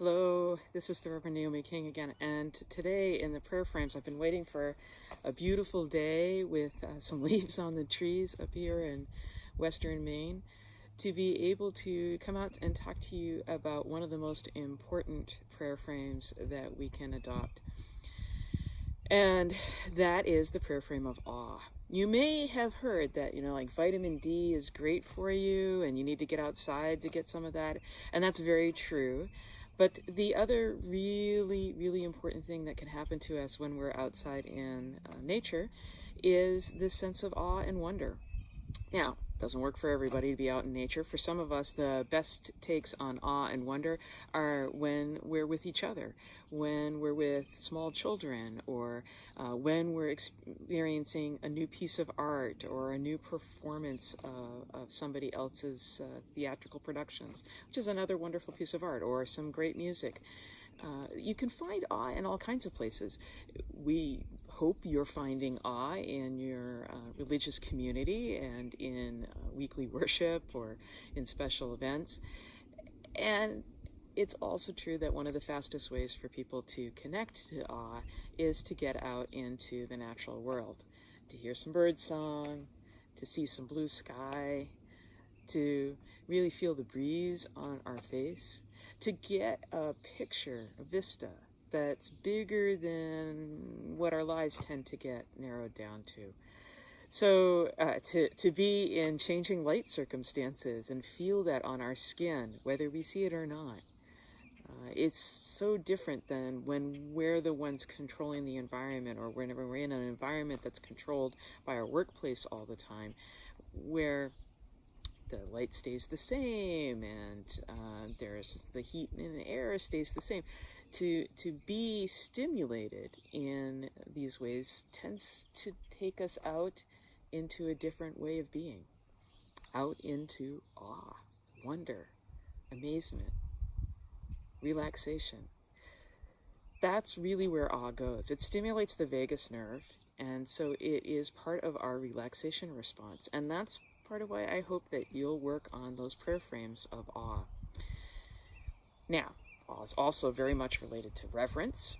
Hello, this is the Reverend Naomi King again, and today in the prayer frames I've been waiting for a beautiful day with some leaves on the trees up here in western Maine to be able to come out and talk to you about one of the most important prayer frames that we can adopt. And that is the prayer frame of awe. You may have heard that, like vitamin D is great for you and you need to get outside to get some of that, and that's very true. But the other really, really important thing that can happen to us when we're outside in nature is this sense of awe and wonder. Now, it doesn't work for everybody to be out in nature. For some of us, the best takes on awe and wonder are when we're with each other, when we're with small children, or when we're experiencing a new piece of art or a new performance of somebody else's theatrical productions, which is another wonderful piece of art, or some great music. You can find awe in all kinds of places. We hope you're finding awe in your religious community and in weekly worship or in special events. And it's also true that one of the fastest ways for people to connect to awe is to get out into the natural world, to hear some bird song, to see some blue sky, to really feel the breeze on our face, to get a picture, a vista that's bigger than what our lives tend to get narrowed down to. So to be in changing light circumstances and feel that on our skin, whether we see it or not. It's so different than when we're the ones controlling the environment, or whenever we're in an environment that's controlled by our workplace all the time, where the light stays the same and there's the heat in the air stays the same. To be stimulated in these ways tends to take us out into a different way of being, out into awe, wonder, amazement, relaxation. That's really where awe goes. It stimulates the vagus nerve, and so it is part of our relaxation response. And that's part of why I hope that you'll work on those prayer frames of awe. Now, awe is also very much related to reverence.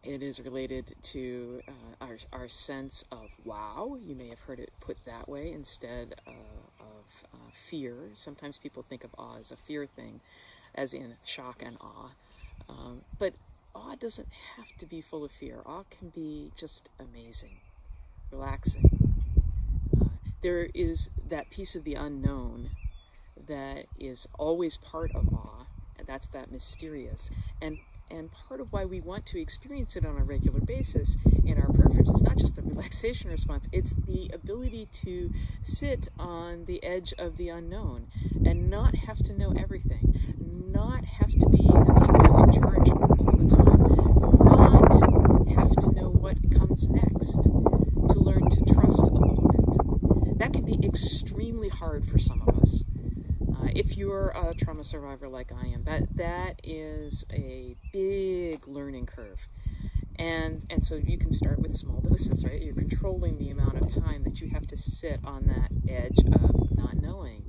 It is related to our sense of wow. You may have heard it put that way instead of fear. Sometimes people think of awe as a fear thing, as in shock and awe. But awe doesn't have to be full of fear. Awe can be just amazing, relaxing. There is that piece of the unknown that is always part of awe, and that's that mysterious. And part of why we want to experience it on a regular basis in our prayer frames is not just the relaxation response, it's the ability to sit on the edge of the unknown and not have to know everything, not have to be the people in charge all the time, not have to know what comes next, to learn to trust a moment. That can be extremely hard for some of us. If you're a trauma survivor like I am, that is a big learning curve. And so you can start with small doses, right? You're controlling the amount of time that you have to sit on that edge of not knowing.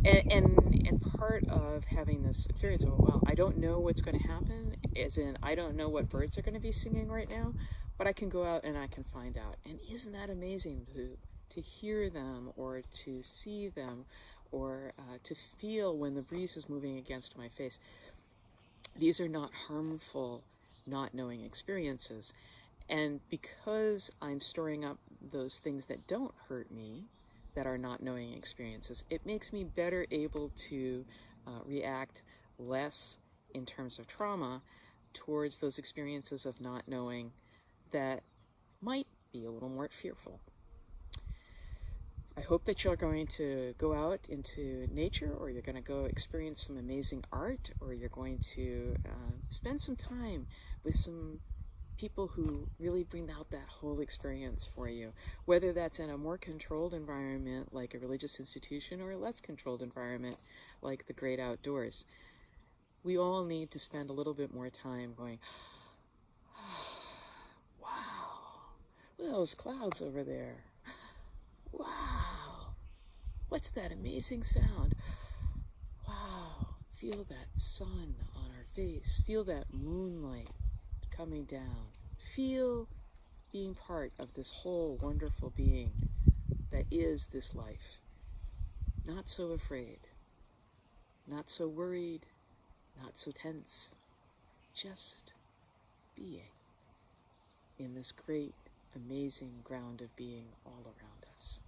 And part of having this experience of, well, I don't know what's going to happen, as in I don't know what birds are going to be singing right now, but I can go out and I can find out. And isn't that amazing to hear them, or to see them, or to feel when the breeze is moving against my face? These are not harmful, not knowing experiences. And because I'm storing up those things that don't hurt me, that are not knowing experiences, it makes me better able to react less in terms of trauma towards those experiences of not knowing that might be a little more fearful. I hope that you're going to go out into nature, or you're going to go experience some amazing art, or you're going to spend some time with some people who really bring out that whole experience for you, whether that's in a more controlled environment like a religious institution, or a less controlled environment like the great outdoors. We all need to spend a little bit more time going, wow, look at those clouds over there. Wow, what's that amazing sound? Wow, Feel that sun on our face. Feel that moonlight coming down. Feel being part of this whole wonderful being that is this life. Not so afraid, not so worried, not so tense, just being in this great, amazing ground of being all around us.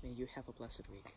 May you have a blessed week.